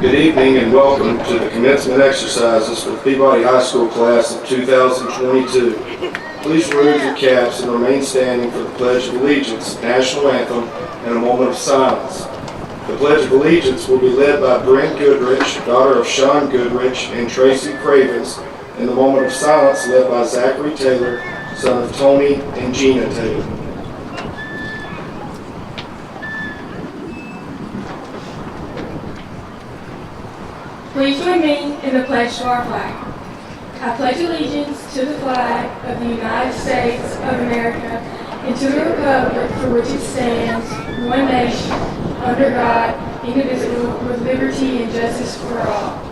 Good evening and welcome to the commencement exercises for the Peabody High School class of 2022. Please remove your caps and remain standing for the Pledge of Allegiance, National Anthem, and a moment of silence. The Pledge of Allegiance will be led by Brent Goodrich, daughter of Sean Goodrich and Tracy Cravens, and the moment of silence led by Zachary Taylor, son of Tony and Gina Taylor. Please join me in the pledge to our flag. I pledge allegiance to the flag of the United States of America and to the republic for which it stands, one nation, under God, indivisible, with liberty and justice for all.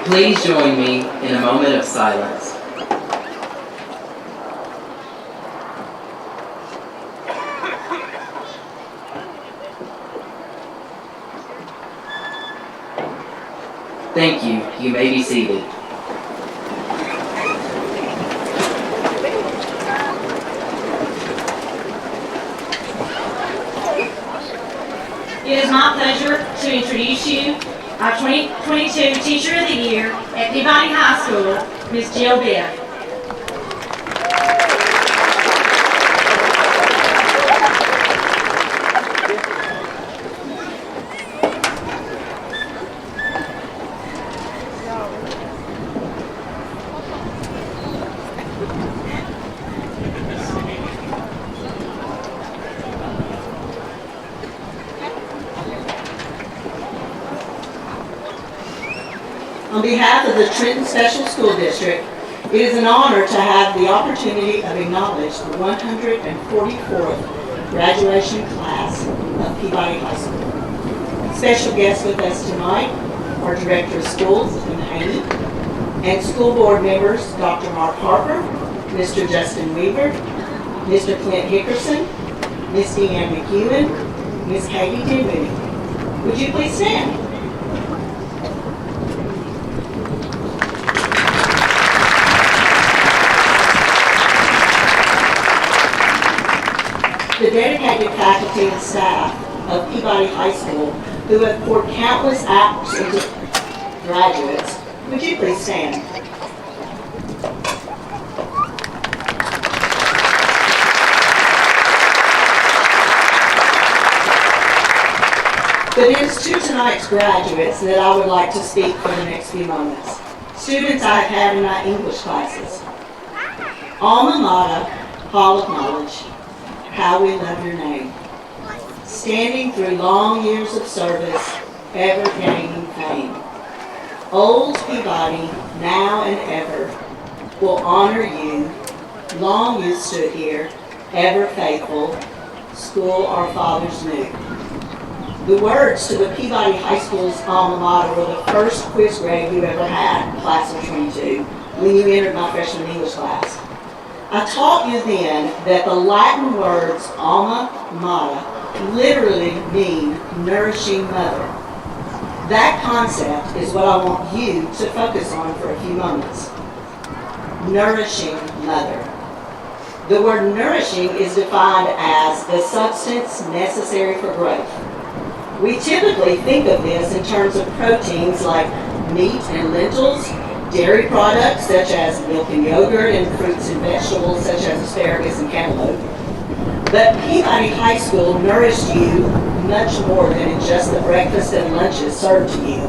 Please join me in a moment of silence. Thank you. You may be seated. It is my pleasure to introduce you our 2022 Teacher of the Year at Peabody High School, Ms. Jill Bibb. On behalf of the Trenton Special School District, it is an honor to have the opportunity of acknowledging the 144th graduation class of Peabody High School. Special guests with us tonight are Director of Schools, Tim Haney, and school board members Dr. Mark Harper, Mr. Justin Weaver, Mr. Clint Hickerson, Ms. Deanne McEwen, Ms. Katie Dinwiddie. Would you please stand? The dedicated faculty and staff of Peabody High School who have poured countless hours into graduates, would you please stand? But it is to tonight's graduates that I would like to speak for the next few moments. Students I've had in my English classes. Alma Mater, Hall of Knowledge. How we love your name. Standing through long years of service, ever gaining fame. Old Peabody, now and ever, will honor you. Long you stood here, ever faithful, school our fathers knew. The words to the Peabody High School's alma mater were the first quiz grade you ever had, class of 22, when you entered my freshman English class. I taught you then that the Latin words alma mater literally mean nourishing mother. That concept is what I want you to focus on for a few moments. Nourishing mother. The word nourishing is defined as the substance necessary for growth. We typically think of this in terms of proteins like meat and lentils, dairy products such as milk and yogurt, and fruits and vegetables such as asparagus and cantaloupe. But Peabody High School nourished you much more than in just the breakfast and lunches served to you.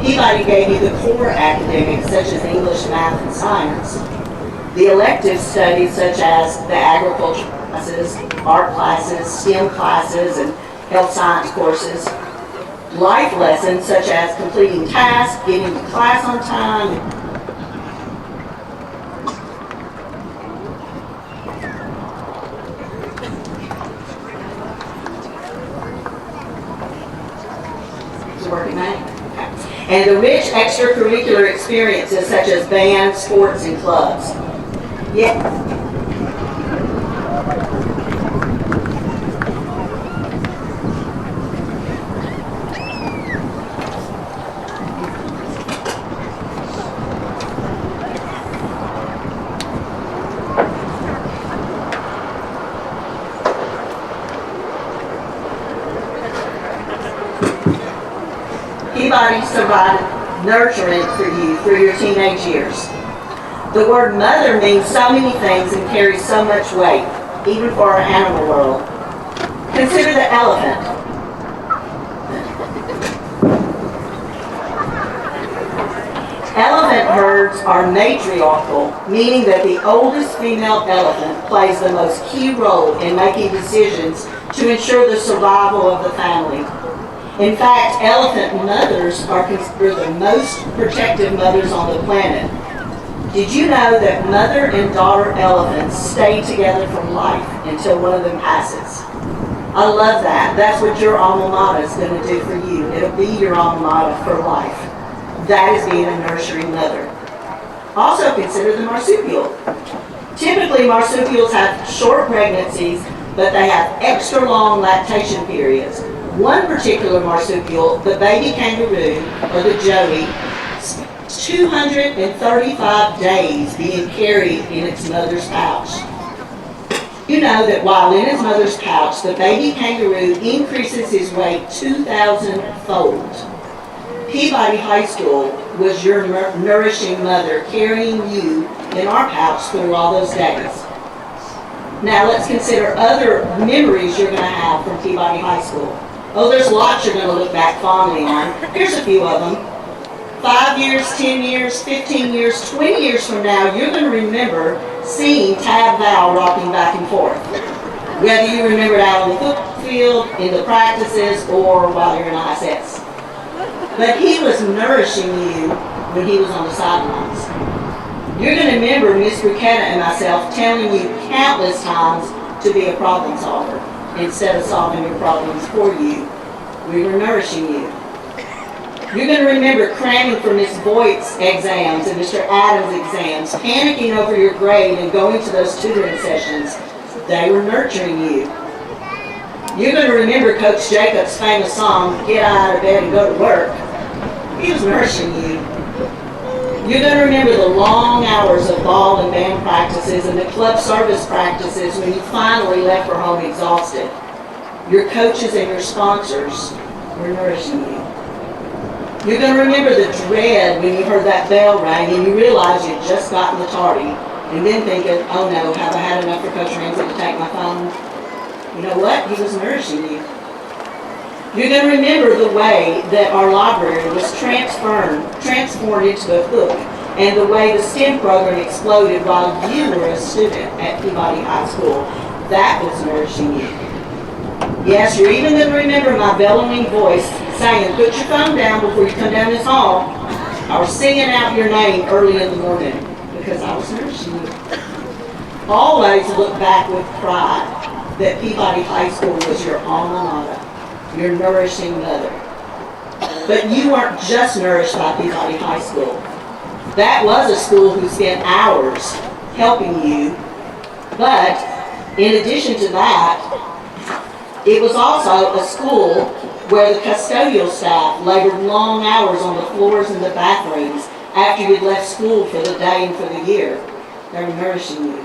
Peabody gave you the core academics such as English, math, and science, the elective studies such as the agriculture classes, art classes, STEM classes, and health science courses, life lessons such as completing tasks, getting to class on time. Is it working, mate? Okay. And the rich extracurricular experiences such as band, sports, and clubs. Yeah. Peabody provided nurturing for you through your teenage years. The word mother means so many things and carries so much weight, even for our animal world. Consider the elephant. Elephant herds are matriarchal, meaning that the oldest female elephant plays the most key role in making decisions to ensure the survival of the family. In fact, elephant mothers are considered the most protective mothers on the planet. Did you know that mother and daughter elephants stay together for life until one of them passes? I love that. That's what your alma mater is going to do for you. It'll be your alma mater for life. That is being a nurturing mother. Also consider the marsupial. Typically, marsupials have short pregnancies, but they have extra long lactation periods. One particular marsupial, the baby kangaroo, or the joey, spends 235 days being carried in its mother's pouch. You know that while in his mother's pouch, the baby kangaroo increases his weight 2,000-fold. Peabody High School was your nourishing mother carrying you in our pouch through all those days. Now let's consider other memories you're going to have from Peabody High School. Oh, there's lots you're going to look back fondly on. Here's a few of them. 5 years, 10 years, 15 years, 20 years from now, you're going to remember seeing Tab Val rocking back and forth. Whether you remember it out on the football field, in the practices, or while you're in ISS. But he was nourishing you when he was on the sidelines. You're going to remember Miss Bruchetta and myself telling you countless times to be a problem solver instead of solving your problems for you. We were nourishing you. You're going to remember cramming for Miss Voight's exams and Mr. Adams' exams, panicking over your grade and going to those tutoring sessions. They were nurturing you. You're going to remember Coach Jacobs' famous song, "Get out of bed and go to work." He was nourishing you. You're going to remember the long hours of ball and band practices and the club service practices when you finally left for home exhausted. Your coaches and your sponsors were nourishing you. You're going to remember the dread when you heard that bell ring and you realized you'd just gotten the tardy, and then thinking, oh no, have I had enough for Coach Ramsey to take my phone? You know what? He was nourishing you. You're going to remember the way that our library was transformed into a hook, and the way the STEM program exploded while you were a student at Peabody High School. That was nourishing you. Yes, you're even going to remember my bellowing voice saying, put your phone down before you come down this hall, or singing out your name early in the morning, because I was nourishing you. Always look back with pride that Peabody High School was your alma mater, your nourishing mother. But you weren't just nourished by Peabody High School. That was a school who spent hours helping you, but in addition to that, it was also a school where the custodial staff labored long hours on the floors and the bathrooms after you'd left school for the day and for the year. They were nourishing you.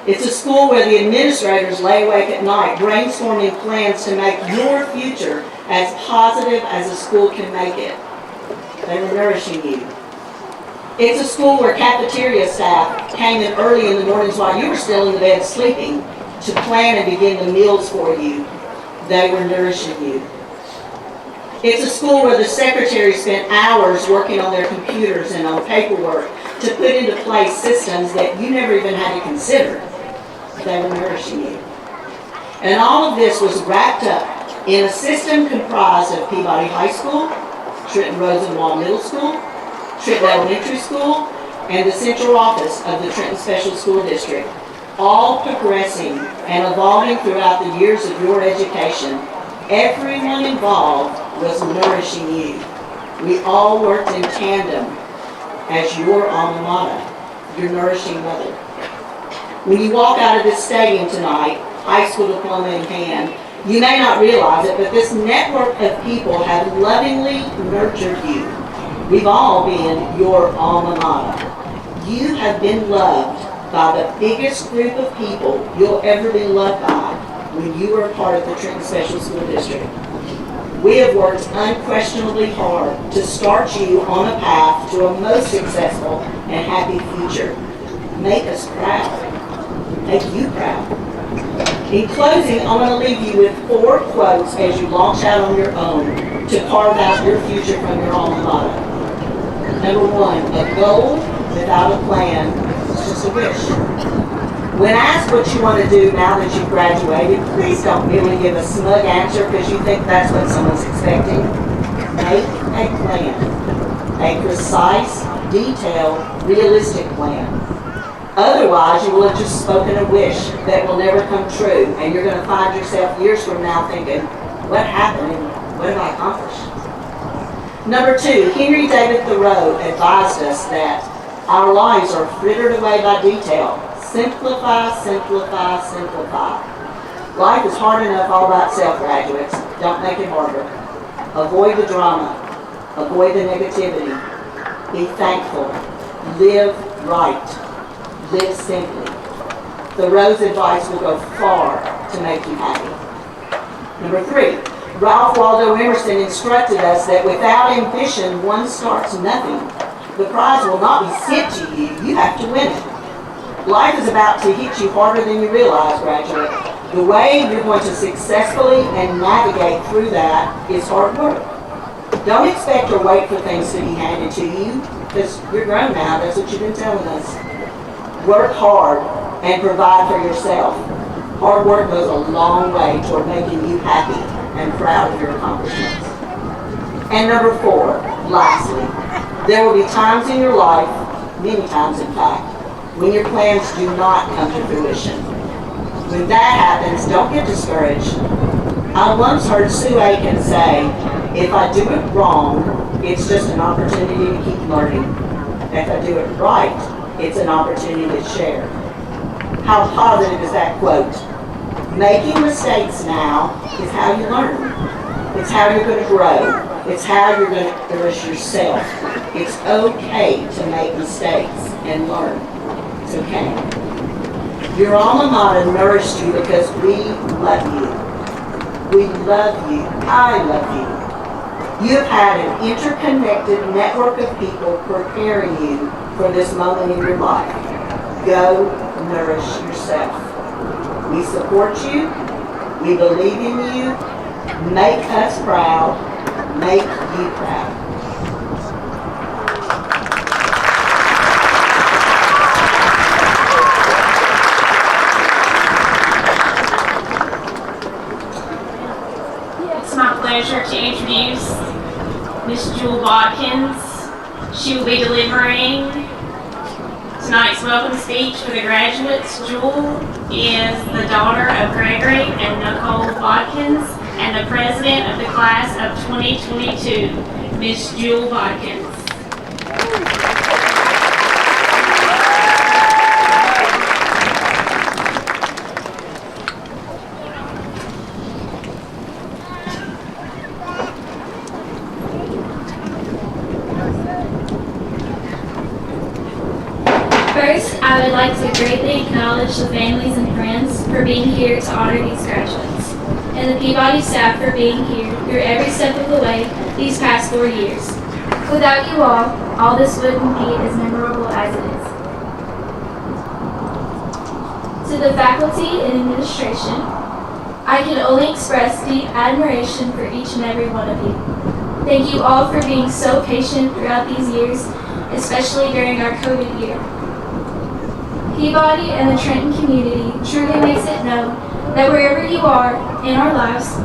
It's a school where the administrators lay awake at night brainstorming plans to make your future as positive as a school can make it. They were nourishing you. It's a school where cafeteria staff came in early in the mornings while you were still in the bed sleeping to plan and begin the meals for you. They were nourishing you. It's a school where the secretaries spent hours working on their computers and on paperwork to put into place systems that you never even had to consider. They were nourishing you. And all of this was wrapped up in a system comprised of Peabody High School, Trenton Rosenwald Middle School, Trenton Elementary School, and the central office of the Trenton Special School District, all progressing and evolving throughout the years of your education. Everyone involved was nourishing you. We all worked in tandem as your alma mater, your nourishing mother. When you walk out of this stadium tonight, high school diploma in hand, you may not realize it, but this network of people have lovingly nurtured you. We've all been your alma mater. You have been loved by the biggest group of people you'll ever be loved by when you were a part of the Trenton Special School District. We have worked unquestionably hard to start you on a path to a most successful and happy future. Make us proud. Make you proud. In closing, I want to leave you with 4 quotes as you launch out on your own to carve out your future from your alma mater. Number 1, a goal without a plan is just a wish. When asked what you want to do now that you've graduated, please don't merely give a smug answer because you think that's what someone's expecting. Make a plan. A precise, detailed, realistic plan. Otherwise, you will have just spoken a wish that will never come true, and you're going to find yourself years from now thinking, what happened and what did I accomplish? Number 2, Henry David Thoreau advised us that our lives are frittered away by detail. Simplify, simplify, simplify. Life is hard enough all by itself, graduates. Don't make it harder. Avoid the drama. Avoid the negativity. Be thankful. Live right. Live simply. Thoreau's advice will go far to make you happy. Number 3, Ralph Waldo Emerson instructed us that without ambition, one starts nothing. The prize will not be sent to you. You have to win it. Life is about to hit you harder than you realize, graduate. The way you're going to successfully and navigate through that is hard work. Don't expect or wait for things to be handed to you, because you're grown now. That's what you've been telling us. Work hard and provide for yourself. Hard work goes a long way toward making you happy and proud of your accomplishments. And number 4, lastly, there will be times in your life, many times in fact, when your plans do not come to fruition. When that happens, don't get discouraged. I once heard Sue Aiken say, if I do it wrong, it's just an opportunity to keep learning. If I do it right, it's an opportunity to share. How positive is that quote? Making mistakes now is how you learn. It's how you're going to grow. It's how you're going to nourish yourself. It's okay to make mistakes and learn. It's okay. Your alma mater nourished you because we love you. We love you. I love you. You have had an interconnected network of people preparing you for this moment in your life. Go nourish yourself. We support you. We believe in you. Make us proud. Make you proud. It's my pleasure to introduce Miss Jewel Watkins. She will be delivering tonight's welcome speech for the graduates. Jewel is the daughter of Gregory and Nicole Watkins and the president of the class of 2022, Miss Jewel Watkins. First, I I would like to greatly acknowledge the families and friends for being here to honor these graduates, and the Peabody staff for being here through every step of the way these past 4 years. Without you all this wouldn't be as memorable as it is. To the faculty and administration, I can only express deep admiration for each and every one of you. Thank you all for being so patient throughout these years, especially during our COVID year. Peabody and the Trenton community truly makes it known that wherever you are in our lives,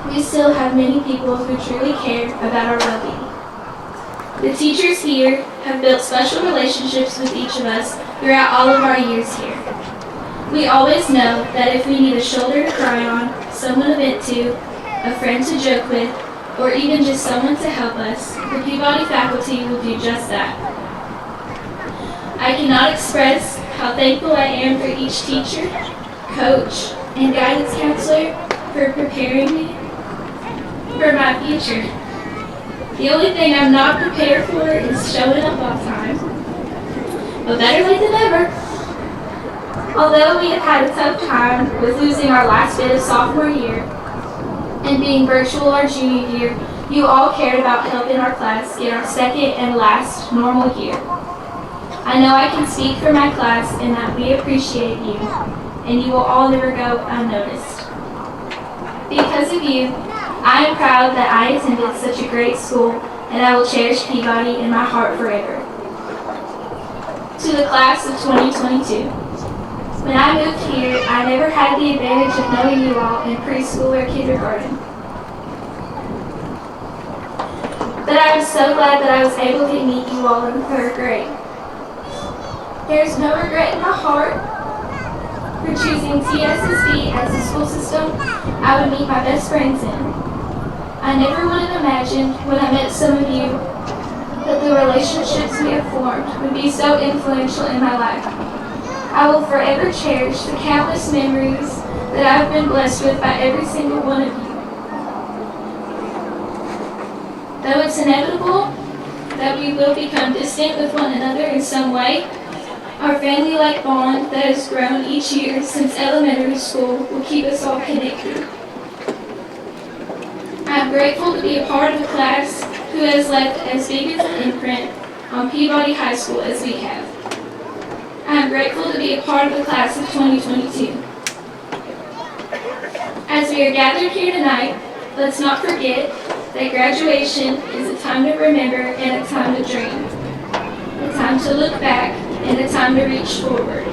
we still have many people who truly care about our well-being. The teachers here have built special relationships with each of us throughout all of our years here. We always know that if we need a shoulder to cry on, someone to vent to, a friend to joke with, or even just someone to help us, the Peabody faculty will do just that. I cannot express how thankful I am for each teacher, coach, and guidance counselor for preparing me for my future. The only thing I'm not prepared for is showing up on time. But better late than never. Although we have had a tough time with losing our last bit of sophomore year and being virtual our junior year, you all cared about helping our class get our second and last normal year. I know I can speak for my class in that we appreciate you, and you will all never go unnoticed. Because of you, I am proud that I attended such a great school, and I will cherish Peabody in my heart forever. To the class of 2022. When I moved here, I never had the advantage of knowing you all in preschool or kindergarten. But I am so glad that I was able to meet you all in the 3rd grade. There's no regret in my heart for choosing TSSD as the school system I would meet my best friends in. I never would have imagined when I met some of you that the relationships we have formed would be so influential in my life. I will forever cherish the countless memories that I have been blessed with by every single one of you. Though it's inevitable that we will become distant with one another in some way, our family-like bond that has grown each year since elementary school will keep us all connected. I am grateful to be a part of a class who has left as big as an imprint on Peabody High School as we have. I am grateful to be a part of the class of 2022. As we are gathered here tonight, let's not forget that graduation is a time to remember and a time to dream. A time to look back and a time to reach forward.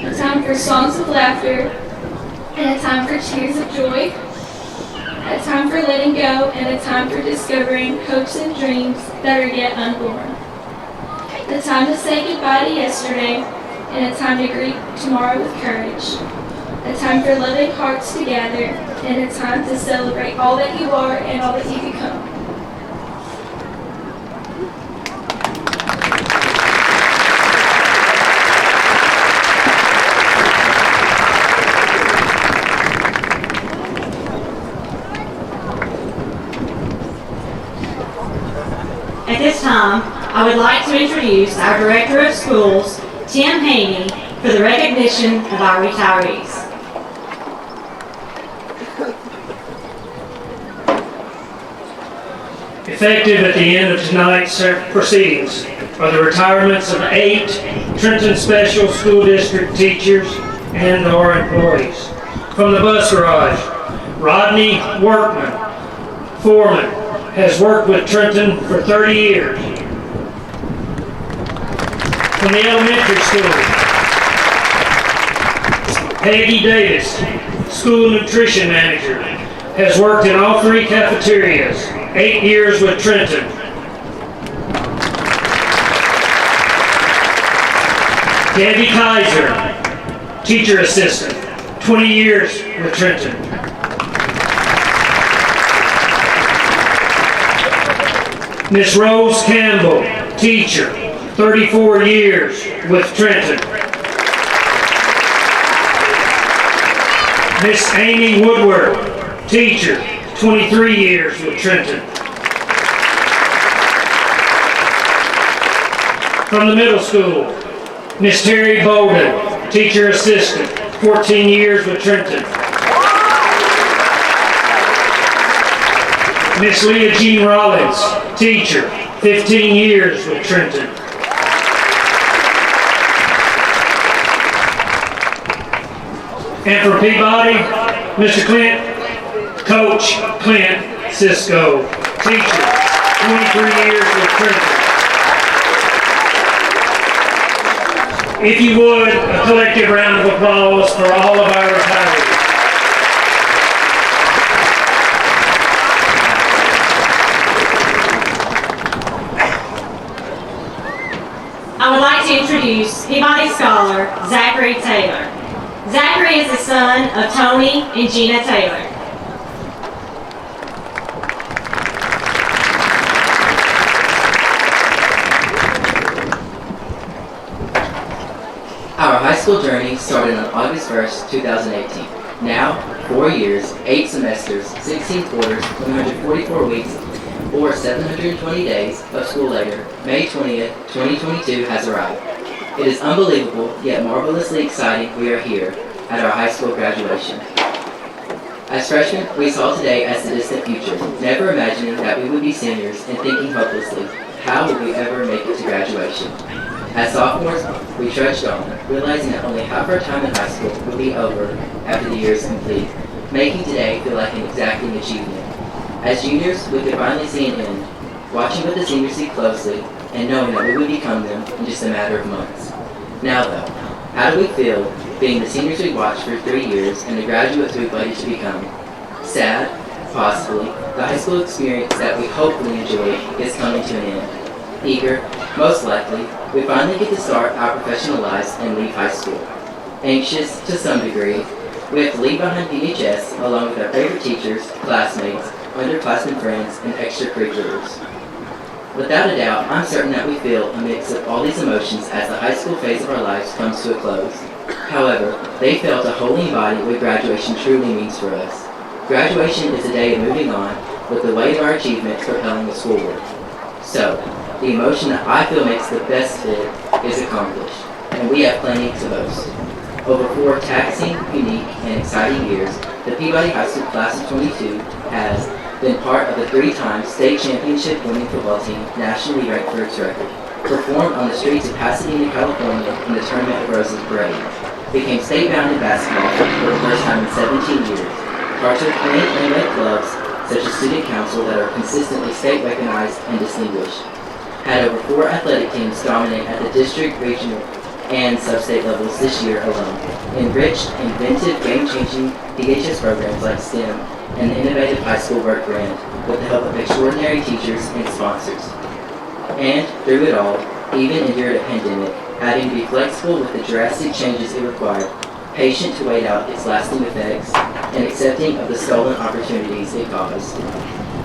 A time for songs of laughter and a time for tears of joy. A time for letting go and a time for discovering hopes and dreams that are yet unborn. A time to say goodbye to yesterday and a time to greet tomorrow with courage. A time for loving hearts to gather and a time to celebrate all that you are and all that you become. At this time, I would like to introduce our Director of Schools, Tim Haney, for the recognition of our retirees. Effective at the end of tonight's proceedings are the retirements of 8 Trenton Special School District teachers and our employees. From the bus garage, Rodney Workman, foreman, has worked with Trenton for 30 years. From the elementary school, Peggy Davis, school nutrition manager, has worked in all 3 cafeterias, 8 years with Trenton. Debbie Kaiser, teacher assistant, 20 years with Trenton. Miss Rose Campbell, teacher, 34 years with Trenton. Miss Amy Woodward, teacher, 23 years with Trenton. From the middle school, Miss Terry Bolden, teacher assistant, 14 years with Trenton. Miss Leah Jean Rollins, teacher, 15 years with Trenton. And for Peabody, Mr. Coach Clint Cisco, teacher, 23 years with Trenton. If you would, a collective round of applause for all of our retirees. I would like to introduce Peabody Scholar Zachary Taylor. Zachary is the son of Tony and Gina Taylor. Our high school journey started on August 1st, 2018. Now, 4 years, 8 semesters, 16 quarters, 144 weeks, or 720 days of school later, May 20th, 2022 has arrived. It is unbelievable, yet marvelously exciting we are here at our high school graduation. As freshmen, we saw today as the distant future, never imagining that we would be seniors and thinking hopelessly, how will we ever make it to graduation? As sophomores, we trudged on, realizing that only half our time in high school would be over after the year is complete, making today feel like an exacting achievement. As juniors, we could finally see an end, watching what the seniors see closely, and knowing that we would become them in just a matter of months. Now though, how do we feel being the seniors we watched for 3 years and the graduates we buddied to become? Sad? Possibly. The high school experience that we hopefully enjoyed is coming to an end. Eager? Most likely, we finally get to start our professional lives and leave high school. Anxious, to some degree, we have to leave behind PHS along with our favorite teachers, classmates, underclassmen friends, and extracurriculars. Without a doubt, I'm certain that we feel a mix of all these emotions as the high school phase of our lives comes to a close. However, they fail to wholly embody what graduation truly means for us. Graduation is a day of moving on, with the weight of our achievements propelling us forward. So, the emotion that I feel makes the best fit is accomplished, and we have plenty to boast. Over 4 taxing, unique, and exciting years, the Peabody High School Class of 22 has been part of the 3-time state championship winning football team nationally ranked for its record, performed on the streets of Pasadena, California in the Tournament of Roses parade, became state-bound in basketball for the first time in 17 years, chartered and led clubs such as Student Council that are consistently state recognized and distinguished, had over 4 athletic teams dominate at the district, regional, and sub-state levels this year alone, enriched inventive, game-changing PHS programs like STEM and the innovative high school work brand with the help of extraordinary teachers and sponsors. And through it all, even endured a pandemic, having to be flexible with the drastic changes it required, patient to wait out its lasting effects, and accepting of the stolen opportunities it caused.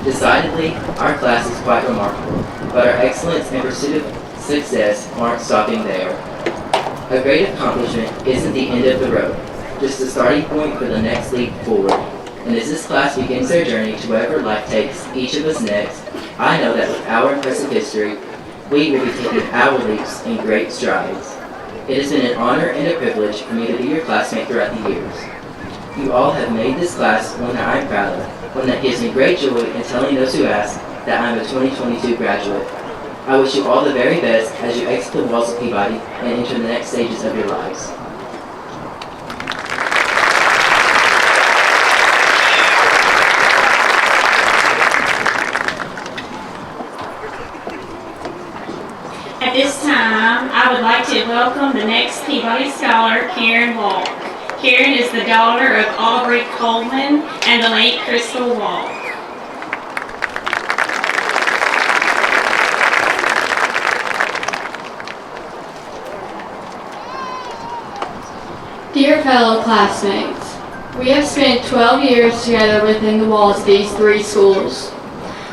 Decidedly, our class is quite remarkable, but our excellence and pursuit of success aren't stopping there. A great accomplishment isn't the end of the road, just a starting point for the next leap forward. And as this class begins their journey to wherever life takes each of us next, I know that with our impressive history, we will be taking our leaps in great strides. It has been an honor and a privilege for me to be your classmate throughout the years. You all have made this class one that I'm proud of, one that gives me great joy in telling those who ask that I'm a 2022 graduate. I wish you all the very best as you exit the walls of Peabody and enter the next stages of your lives. At this time, I would like to welcome the next Peabody Scholar, Karen Walk. Karen is the daughter of Aubrey Coleman and the late Crystal Walk. Dear fellow classmates, we have spent 12 years together within the walls of these 3 schools.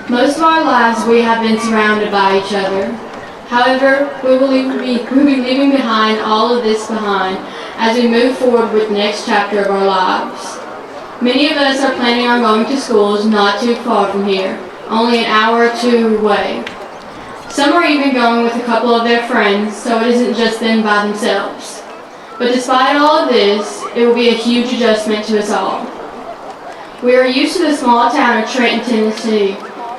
Most of our lives we have been surrounded by each other. However, we will be leaving behind all of this behind as we move forward with the next chapter of our lives. Many of us are planning on going to schools not too far from here, only an hour or 2 away. Some are even going with a couple of their friends, so it isn't just them by themselves. But despite all of this, it will be a huge adjustment to us all. We are used to the small town of Trenton, Tennessee,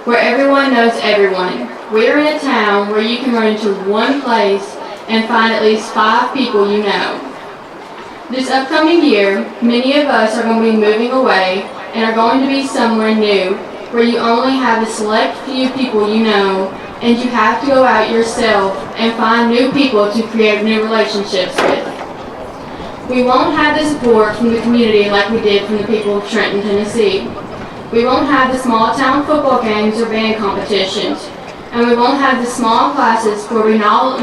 where everyone knows everyone. We are in a town where you can run into one place and find at least 5 people you know. This upcoming year, many of us are going to be moving away and are going to be somewhere new, where you only have a select few people you know, and you have to go out yourself and find new people to create new relationships with. We won't have the support from the community like we did from the people of Trenton, Tennessee. We won't have the small town football games or band competitions, and we won't have the small classes where we all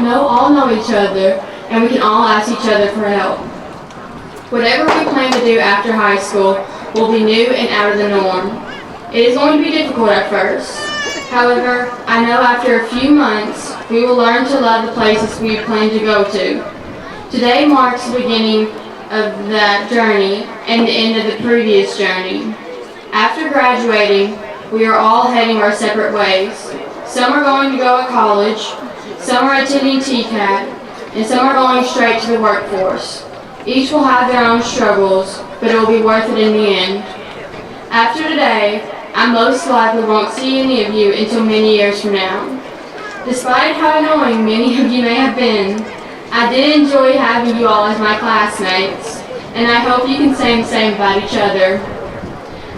know each other and we can all ask each other for help. Whatever we plan to do after high school will be new and out of the norm. It is going to be difficult at first. However, I know after a few months, we will learn to love the places we plan to go to. Today marks the beginning of that journey and the end of the previous journey. After graduating, we are all heading our separate ways. Some are going to go to college, some are attending TCAT, and some are going straight to the workforce. Each will have their own struggles, but it will be worth it in the end. After today, I most likely won't see any of you until many years from now. Despite how annoying many of you may have been, I did enjoy having you all as my classmates, and I hope you can say the same about each other.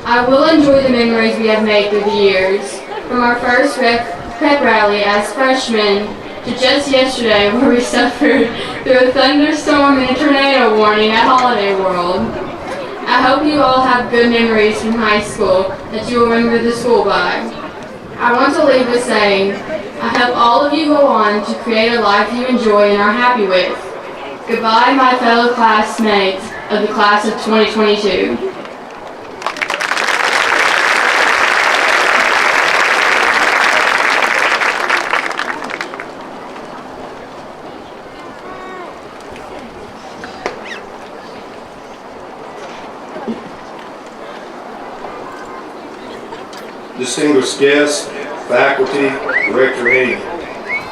I will enjoy the memories we have made through the years, from our first pep rally as freshmen to just yesterday where we suffered through a thunderstorm and a tornado warning at Holiday World. I hope you all have good memories from high school that you will remember the school by. I want to leave with saying, I hope all of you go on to create a life you enjoy and are happy with. Goodbye, my fellow classmates of the class of 2022. Distinguished guests, faculty, Director Hayden,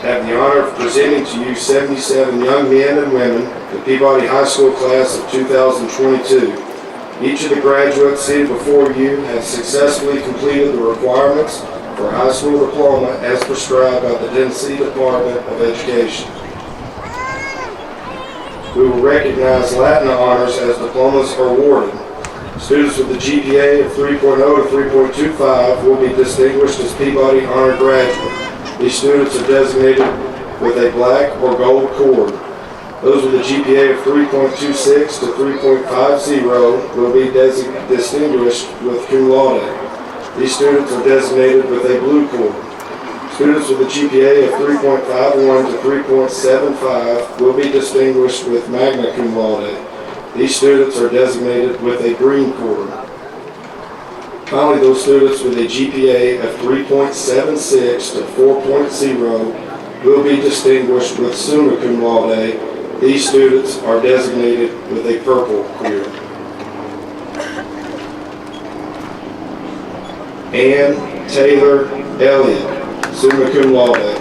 have the honor of presenting to you 77 young men and women, the Peabody High School class of 2022. Each of the graduates seated before you has successfully completed the requirements for a high school diploma as prescribed by the Tennessee Department of Education. We will recognize Latin honors as diplomas are awarded. Students with a GPA of 3.0 to 3.25 will be distinguished as Peabody Honor Graduate. These students are designated with a black or gold cord. Those with a GPA of 3.26 to 3.50 will be distinguished with cum laude. These students are designated with a blue cord. Students with a GPA of 3.51 to 3.75 will be distinguished with magna cum laude. These students are designated with a green cord. Finally, those students with a GPA of 3.76 to 4.0 will be distinguished with summa cum laude. These students are designated with a purple cord. Ann Taylor Elliott, summa cum laude.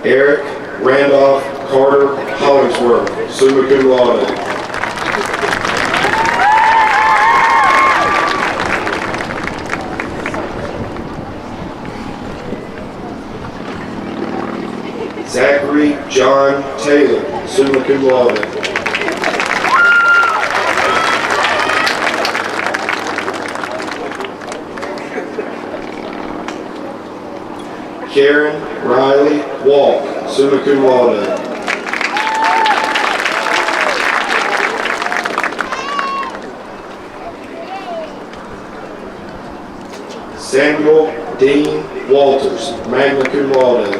Eric Randolph Carter Hollingsworth, summa cum laude. Zachary John Taylor, summa cum laude. Karen Riley Walk, summa cum laude. Samuel Dean Walters, magna cum laude.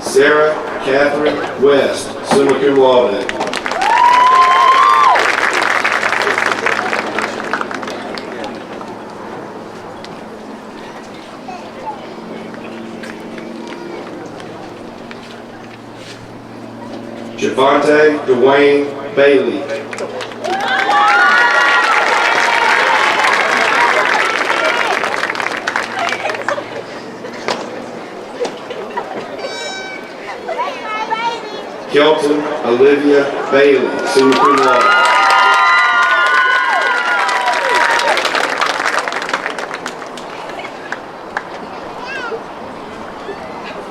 Sarah Catherine West, summa cum laude. Javante Dwayne Bailey. Kelton Olivia Bailey, summa cum laude.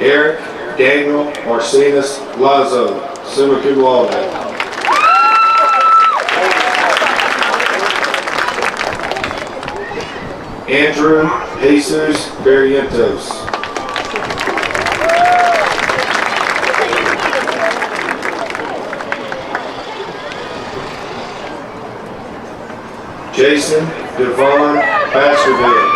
Eric Daniel Marcinus Lazo, summa cum laude. Andrew Jesus Barrientos. Jason Devon Baskerville.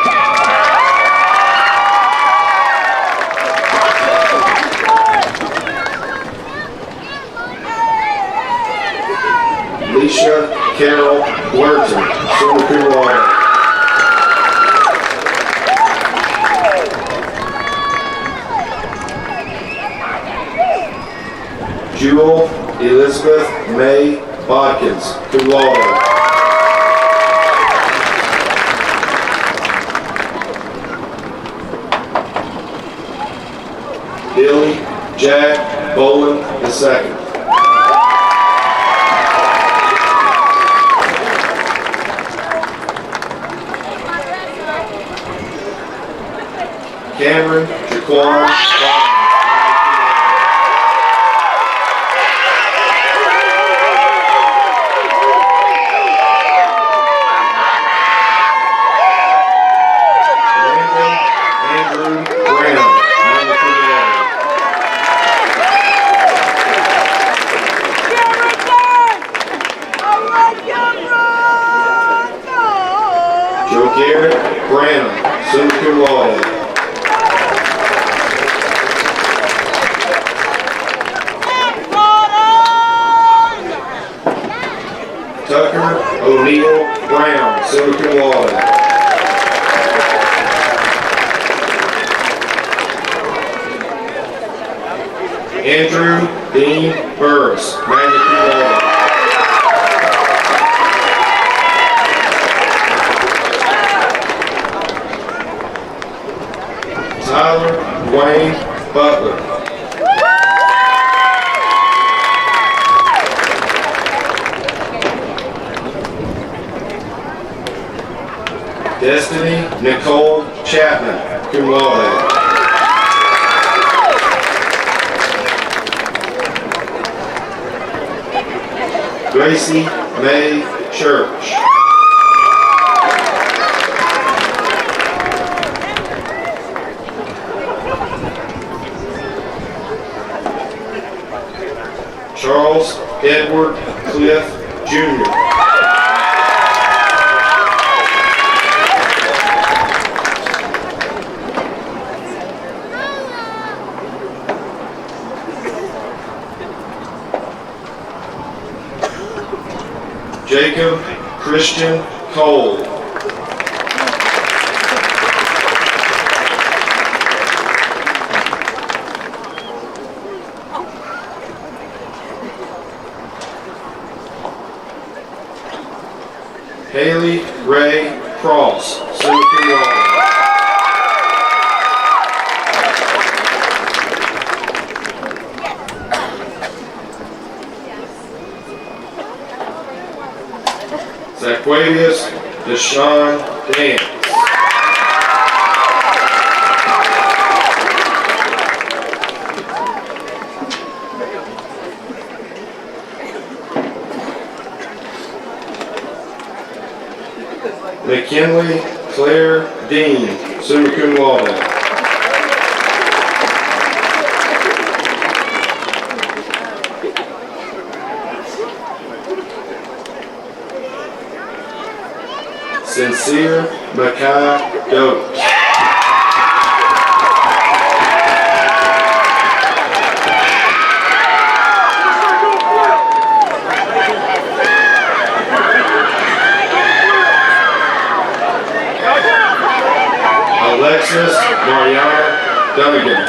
Alicia Carol Blurton, summa cum laude. Jewel Elizabeth May Watkins, cum laude. Billy Jack Boland II. Cameron Jaquan Bond. Andrew Brown. Joe Garrett Branham, summa cum laude. Tucker O'Neill Brown, summa cum laude. Andrew Dean Burris, magna cum laude. Tyler Dwayne Butler. Destiny Nicole Chapman, cum laude. Gracie May Church. Charles Edward Cliff Jr. Jacob Christian Cole. Haley Ray Cross, summa cum laude. Zaquavius Deshaun Dance. McKinley Claire Dean, summa cum laude. Sincere Mackay Goat. Alexis Mariana Dunnigan.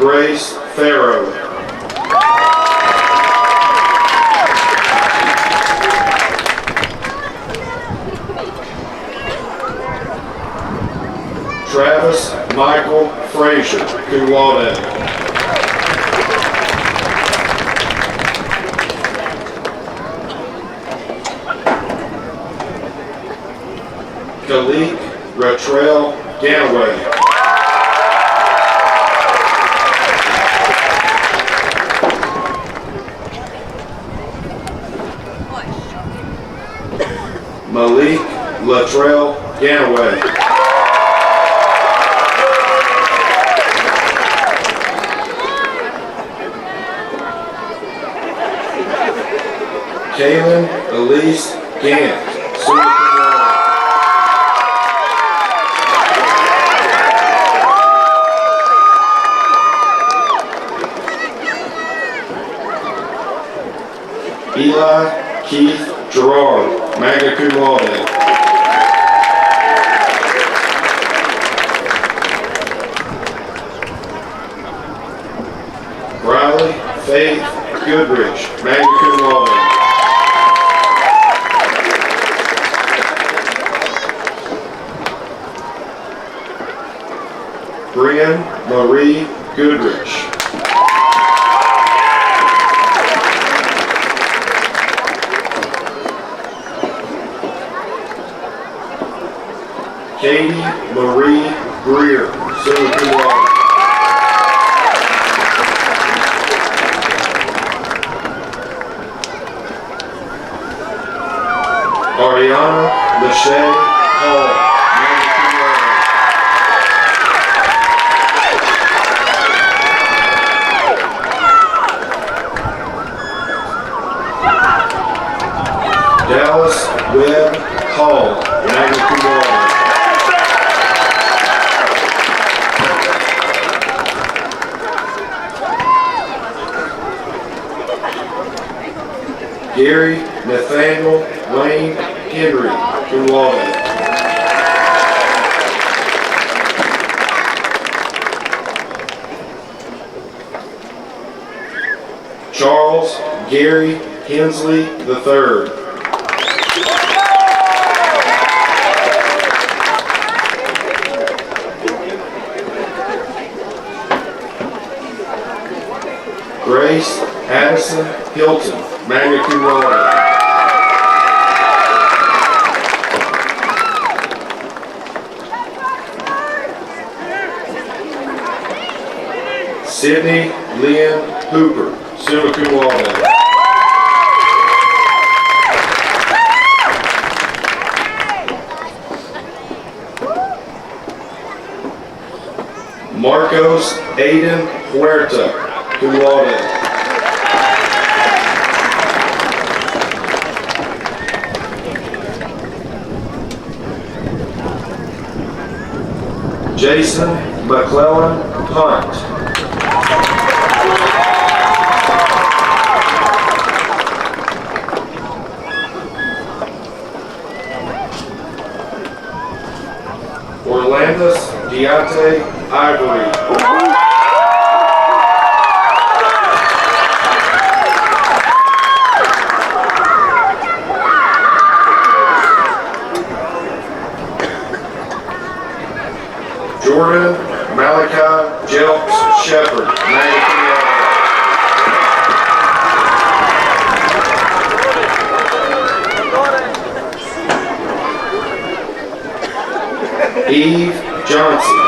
Grace Farrow. Travis Michael Frazier, cum laude. Kalik Ratrell Ganaway. Malik Latrell Ganaway. Kaylin Elise Gant, summa cum laude. Eli Keith Gerard, magna cum laude. Riley Faith Goodrich, magna cum laude. Brian Marie Goodrich. Katie Marie Greer, summa cum laude. Ariana Lachey Hall, magna cum laude. Dallas Webb Hall, magna cum laude. Gary Nathaniel Wayne Henry, cum laude. Charles Gary Hensley III. Grace Addison Hilton, magna cum laude. Sydney Lynn Hooper, summa cum laude. Marcos Aiden Huerta, cum laude. Jason McClellan Hunt. Orlandis Deontay Ivory. Jordan Malachi Jelks Shepard, magna cum laude. Eve Johnson.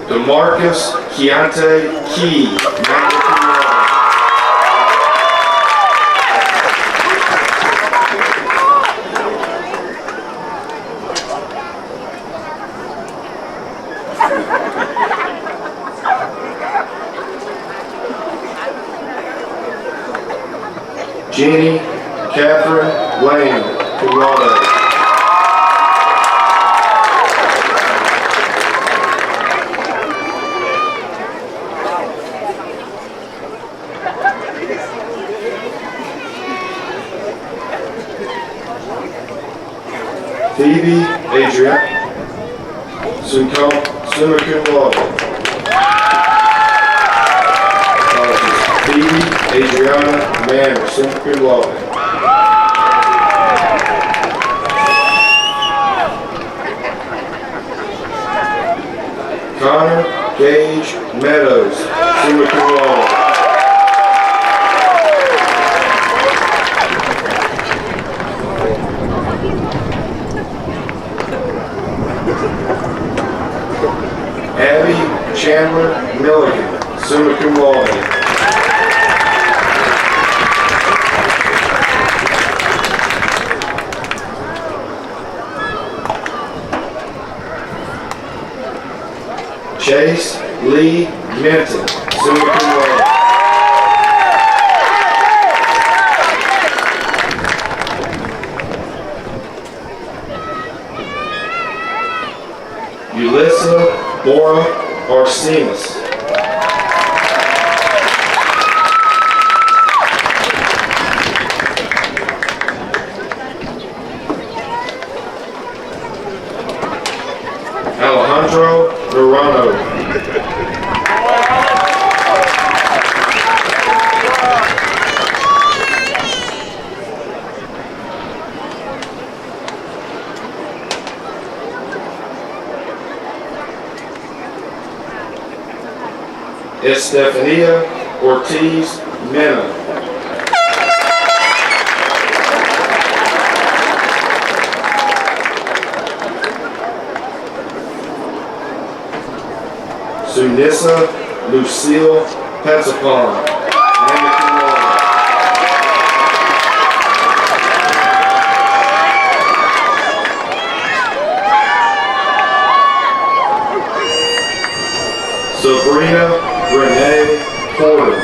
DeMarcus Keontae Key, magna cum laude. Jeannie Catherine Lane, cum laude. Phoebe Adriana, summa cum laude. Phoebe Adriana Manor, summa cum laude. Connor Gage Meadows, summa cum laude. Abby Chandler Milligan, summa cum laude. Chase Lee Minton, summa cum laude. Ulissa Bora Arsenis. Alejandro Verano. Estefania Ortiz Mena. Sunissa Lucille Petzapon, magna cum laude. Sabrina Renee Porter.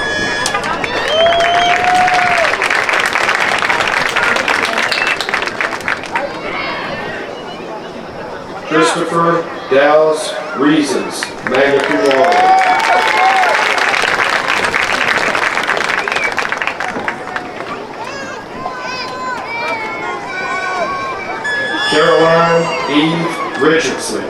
Christopher Dallas Reasons, magna cum laude. Caroline Eve Richardson.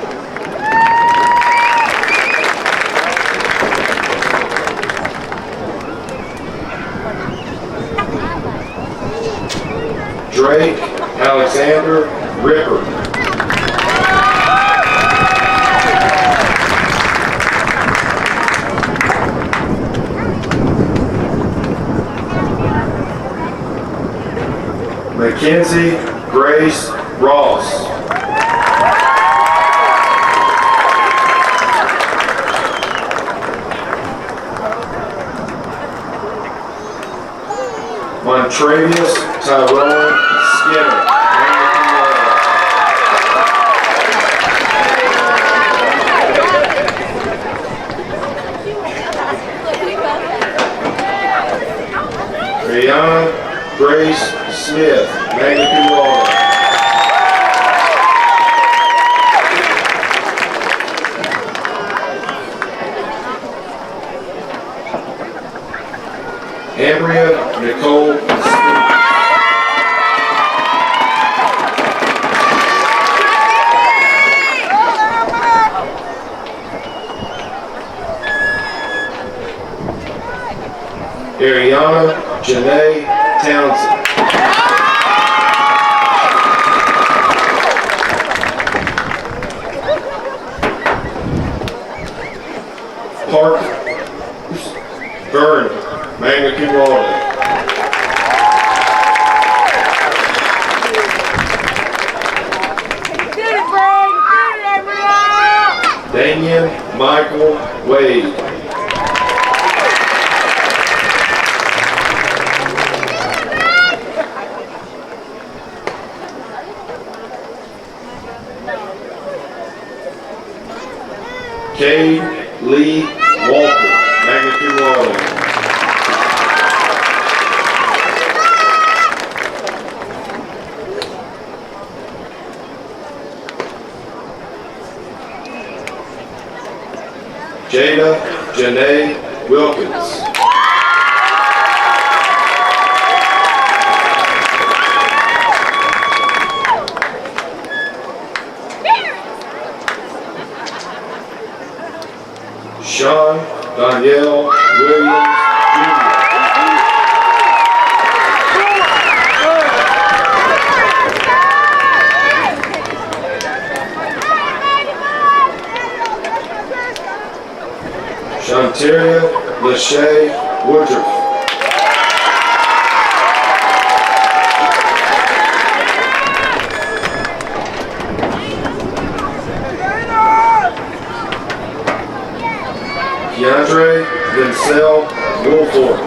Drake Alexander Ripper. Mackenzie Grace Ross. Montravius Tyrone Skinner. Brianna Grace Smith, magna cum laude. Ambria Nicole Smith. Ariana Janae Townsend. Park Vernon, magna cum laude. Damian Michael Wade. Cade Lee Walker, magna cum laude. Jada Janae Wilkins. Materia Lachey Woodruff. Keandre Vincel Woolford.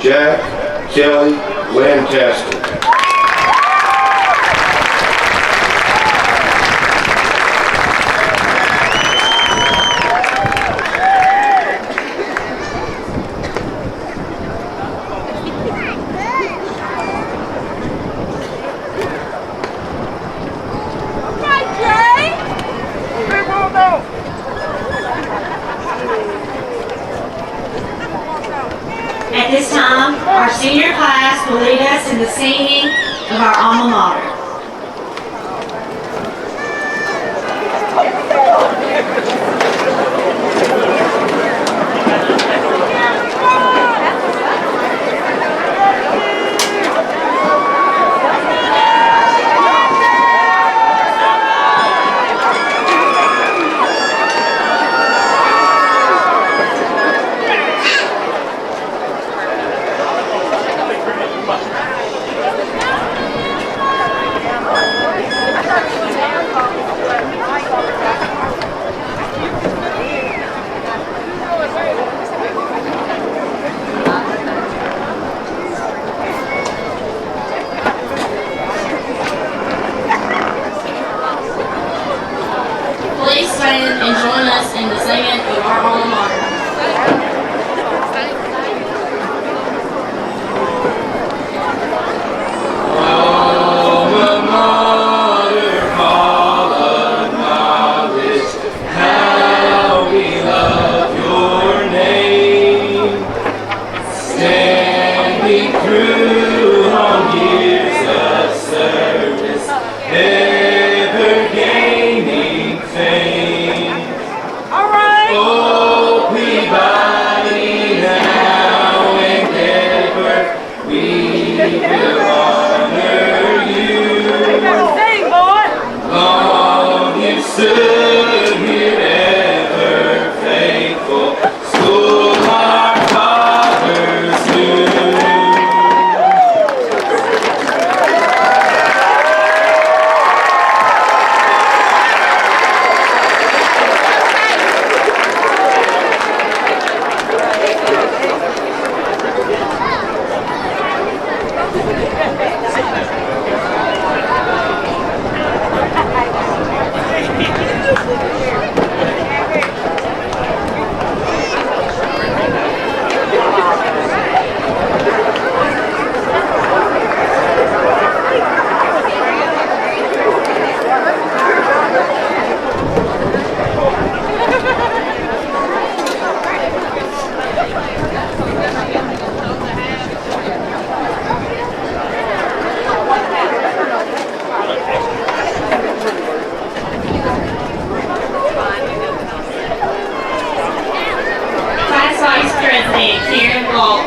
Jack Kelly Lancaster. At this time, our senior class will lead us in the singing of our alma mater. Please stand and join us in the singing of our alma mater.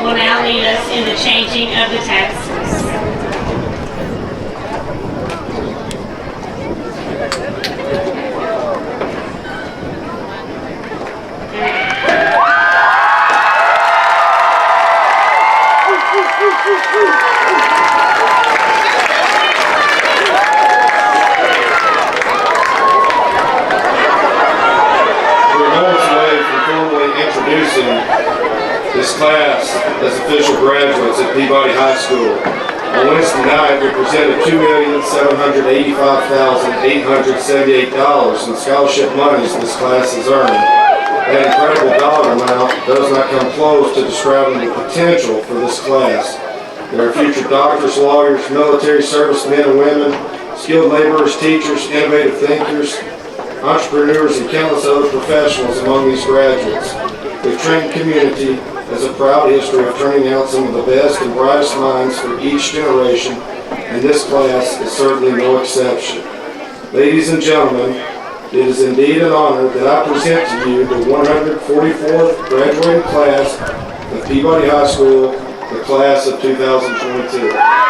Will now lead us in the changing of the tapestries. We're moments away from formally introducing this class as official graduates at Peabody High School. On Wednesday night, we presented $2,785,878 in scholarship monies this class has earned. That incredible dollar amount does not come close to describing the potential for this class. There are future doctors, lawyers, military servicemen and women, skilled laborers, teachers, innovative thinkers, entrepreneurs, and countless other professionals among these graduates. The trained community has a proud history of turning out some of the best and brightest minds for each generation, and this class is certainly no exception. Ladies and gentlemen, it is indeed an honor that I present to you the 144th graduating class of Peabody High School, the class of 2022.